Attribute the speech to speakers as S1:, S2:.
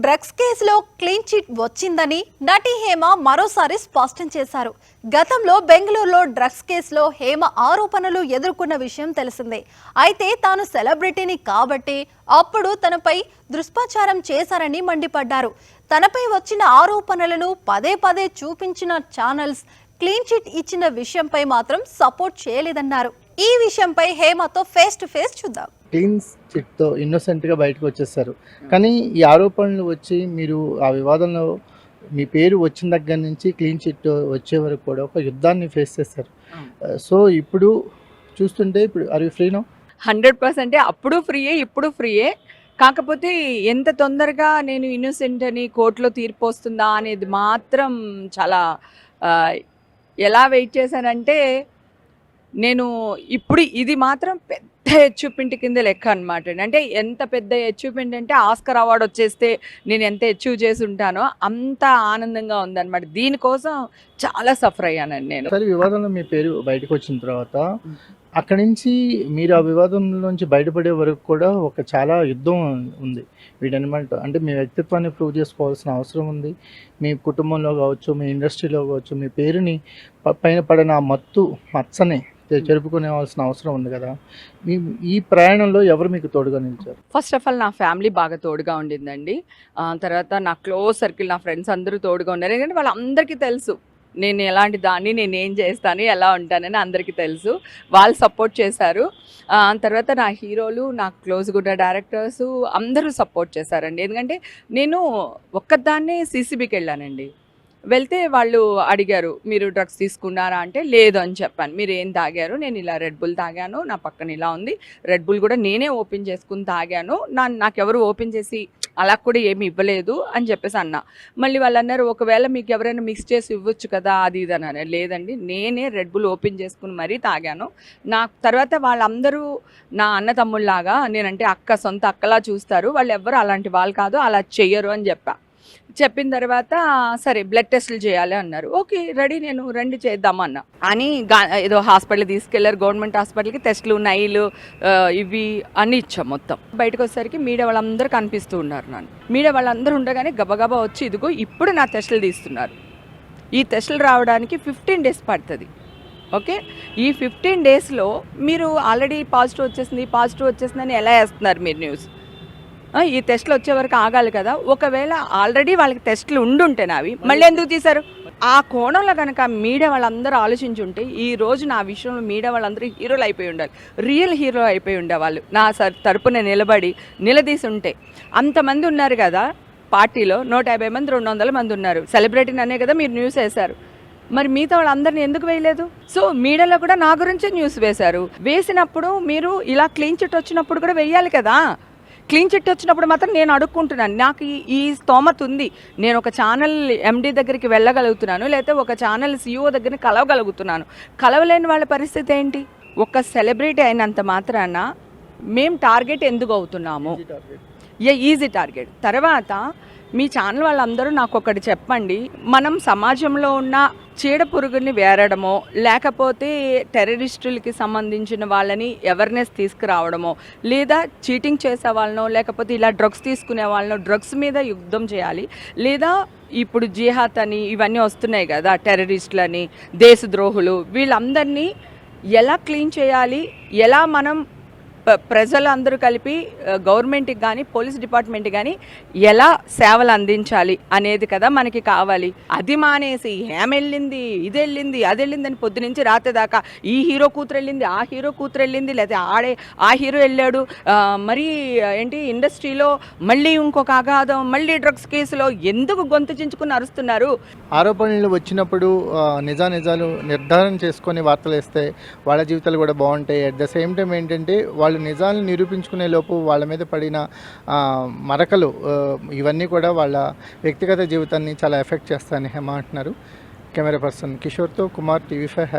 S1: Drugs కేసులో clean chit వచ్చిందని నటి హేమ మరోసారి స్పష్టం చేశారు. గతంలో బెంగళూరులో డ్రగ్స్ కేసులో హేమ ఆరోపణలు ఎదుర్కొన్న విషయం తెలిసిందే. అయితే తాను సెలబ్రిటీని కాబట్టి అప్పుడు తనపై దుష్ప్రచారం చేశారని మండిపడ్డారు. తనపై వచ్చిన ఆరోపణలను పదే పదే చూపించిన ఛానల్స్ క్లీన్ చిట్ ఇచ్చిన విషయంపై మాత్రం సపోర్ట్ చేయలేదన్నారు. ఈ విషయంపై హేమతో ఫేస్ టు ఫేస్ చూద్దాం.
S2: క్లీన్ చిట్తో ఇన్నోసెంట్గా బయటకు వచ్చేస్తారు. కానీ ఈ ఆరోపణలు వచ్చి మీరు ఆ వివాదంలో మీ పేరు వచ్చిన దగ్గర నుంచి క్లీన్ చిట్ వచ్చే వరకు కూడా ఒక యుద్ధాన్ని ఫేస్ చేస్తారు. సో ఇప్పుడు చూస్తుంటే ఇప్పుడు ఆర్ యూ ఫ్రీనో?
S3: 100% అప్పుడు ఫ్రీయే, ఇప్పుడు ఫ్రీయే. కాకపోతే ఎంత తొందరగా నేను ఇన్నోసెంట్ అని కోర్టులో తీర్పు వస్తుందా అనేది మాత్రం చాలా ఎలా వెయిట్ చేశానంటే, నేను ఇప్పుడు ఇది మాత్రం పెద్ద అచీవ్మెంట్ కింద లెక్క అనమాట. అంటే ఎంత పెద్ద అచీవ్మెంట్ అంటే ఆస్కర్ అవార్డు వచ్చేస్తే నేను ఎంత అచీవ్ చేసి ఉంటానో అంత ఆనందంగా ఉందన్నమాట. దీనికోసం చాలా సఫర్ అయ్యానండి నేను.
S2: సరే, వివాదంలో మీ పేరు బయటకు వచ్చిన తర్వాత అక్కడి నుంచి మీరు ఆ వివాదంలోంచి బయటపడే వరకు కూడా ఒక చాలా యుద్ధం ఉంది వీటనమాట. అంటే మీ వ్యక్తిత్వాన్ని ప్రూవ్ చేసుకోవాల్సిన అవసరం ఉంది. మీ కుటుంబంలో కావచ్చు, మీ ఇండస్ట్రీలో కావచ్చు, మీ పేరుని పైన పడిన మచ్చని జరుపుకునేవాల్సిన అవసరం ఉంది కదా. ఈ ప్రయాణంలో ఎవరు మీకు తోడుగా నిలిచారు?
S3: ఫస్ట్ ఆఫ్ ఆల్ నా ఫ్యామిలీ బాగా తోడుగా ఉండిందండి. తర్వాత నా క్లోజ్ సర్కిల్, నా ఫ్రెండ్స్ అందరూ తోడుగా ఉన్నారు. ఎందుకంటే వాళ్ళందరికీ తెలుసు నేను ఎలాంటి దాన్ని, నేను ఏం చేస్తాను, ఎలా ఉంటానని అందరికీ తెలుసు. వాళ్ళు సపోర్ట్ చేశారు. తర్వాత నా హీరోలు, నాకు క్లోజ్గా ఉన్న డైరెక్టర్సు అందరూ సపోర్ట్ చేశారండి. ఎందుకంటే నేను ఒక్కదాన్నే సీసీబీకి వెళ్ళానండి. వెళ్తే వాళ్ళు అడిగారు, మీరు డ్రగ్స్ తీసుకున్నారా అంటే లేదు అని చెప్పాను. మీరు ఏం తాగారు? నేను ఇలా రెడ్ బుల్ తాగాను, నా పక్కన ఇలా ఉంది, రెడ్ బుల్ కూడా నేనే ఓపెన్ చేసుకుని తాగాను, నాకెవరు ఓపెన్ చేసి అలా కూడా ఏమి ఇవ్వలేదు అని చెప్పేసి అన్నా. మళ్ళీ వాళ్ళు అన్నారు, ఒకవేళ మీకు ఎవరైనా మిక్స్ చేసి ఇవ్వచ్చు కదా అది ఇది అన్నారు. లేదండి, నేనే రెడ్ బుల్ ఓపెన్ చేసుకుని మరీ తాగాను. నాకు తర్వాత వాళ్ళందరూ నా అన్న తమ్ముళ్ళలాగా, నేనంటే సొంత అక్కలా చూస్తారు, వాళ్ళు ఎవ్వరు అలాంటి వాళ్ళు కాదు, అలా చెయ్యరు అని చెప్పిన తర్వాత సరే బ్లడ్ టెస్టులు చేయాలి అన్నారు. ఓకే రెడీ, నేను రండి చేద్దామన్నా అని ఏదో హాస్పిటల్ తీసుకెళ్లారు. గవర్నమెంట్ హాస్పిటల్కి టెస్టులు, నైలు ఇవి అన్నీ ఇచ్చాం. మొత్తం బయటకు వచ్చేసరికి మీడియా వాళ్ళందరూ కనిపిస్తూ ఉన్నారు. మీడియా వాళ్ళందరూ ఉండగానే గబగబా వచ్చి ఇదిగో ఇప్పుడు నా టెస్టులు తీస్తున్నారు. ఈ టెస్టులు రావడానికి 15 days పడుతుంది. ఓకే, ఈ 15 daysలో మీరు ఆల్రెడీ పాజిటివ్ వచ్చేసిందని ఎలా వేస్తున్నారు మీరు న్యూస్? ఈ టెస్టులు వచ్చే వరకు ఆగాలి కదా. ఒకవేళ ఆల్రెడీ వాళ్ళకి టెస్టులు ఉండుంటే నావి మళ్ళీ ఎందుకు తీశారు? ఆ కోణంలో కనుక మీడియా వాళ్ళందరూ ఆలోచించుంటే ఈ రోజు నా విషయంలో మీడియా వాళ్ళందరూ హీరోలు అయిపోయి ఉండాలి, రియల్ హీరో అయిపోయి ఉండేవాళ్ళు. నా తరపున నిలదీసి ఉంటే. అంతమంది ఉన్నారు కదా పార్టీలో, 150 మంది 200 మంది ఉన్నారు. సెలబ్రిటీని అనే కదా మీరు న్యూస్ వేశారు, మరి మిగతా వాళ్ళందరినీ ఎందుకు వేయలేదు? సో మీడియాలో కూడా నా గురించే న్యూస్ వేశారు. వేసినప్పుడు మీరు ఇలా క్లీన్ చిట్ వచ్చినప్పుడు కూడా వేయాలి కదా. క్లీన్ చిట్ వచ్చినప్పుడు మాత్రం నేను అడుక్కుంటున్నాను, నాకు ఈ స్తోమత ఉంది, నేను ఒక ఛానల్ ఎండీ దగ్గరికి వెళ్ళగలుగుతున్నాను, లేకపోతే ఒక ఛానల్ CEO దగ్గరికి కలవగలుగుతున్నాను. కలవలేని వాళ్ళ పరిస్థితి ఏంటి? ఒక సెలబ్రిటీ అయినంత మాత్రాన మేము టార్గెట్ ఎందుకు అవుతున్నాము? Easy target. తర్వాత మీ ఛానల్ వాళ్ళందరూ నాకు ఒకటి చెప్పండి, మనం సమాజంలో ఉన్న చీడ పురుగుని వేరడమో, లేకపోతే టెర్రరిస్టులకి సంబంధించిన వాళ్ళని అవేర్నెస్ తీసుకురావడమో, లేదా చీటింగ్ చేసే వాళ్ళనో, లేకపోతే ఇలా డ్రగ్స్ తీసుకునే వాళ్ళనో డ్రగ్స్ మీద యుద్ధం చేయాలి, లేదా ఇప్పుడు జిహాద్ అని ఇవన్నీ వస్తున్నాయి కదా, టెర్రరిస్టులని, దేశద్రోహులు, వీళ్ళందరినీ ఎలా క్లీన్ చేయాలి, ఎలా మనం ప్రజలందరూ కలిపి గవర్నమెంట్కి కానీ పోలీస్ డిపార్ట్మెంట్కి కానీ ఎలా సేవలు అందించాలి అనేది కదా మనకి కావాలి. అది మానేసి ఏం వెళ్ళింది, ఇది వెళ్ళింది, అది వెళ్ళింది అని పొద్దు నుంచి రాత్రి దాకా ఈ హీరో కూతురు వెళ్ళింది, ఆ హీరో కూతురు వెళ్ళింది, లేదా ఆ హీరో వెళ్ళాడు, మరి ఏంటి ఇండస్ట్రీలో మళ్ళీ ఇంకొక అగాధం, మళ్ళీ డ్రగ్స్ కేసులో ఎందుకు గొంతు చించుకుని అరుస్తున్నారు?
S2: ఆరోపణలు వచ్చినప్పుడు నిజాలు నిర్ధారణ చేసుకొని వార్తలు వేస్తే వాళ్ళ జీవితాలు కూడా బాగుంటాయి. అట్ ద సేమ్ టైం ఏంటంటే వాళ్ళు నిజాలను నిరూపించుకునే లోపు వాళ్ళ మీద పడిన మరకలు ఇవన్నీ కూడా వాళ్ళ వ్యక్తిగత జీవితాన్ని చాలా ఎఫెక్ట్ చేస్తాయని హేమ అంటున్నారు. కెమెరా పర్సన్ కిషోర్తో కుమార్, TV5.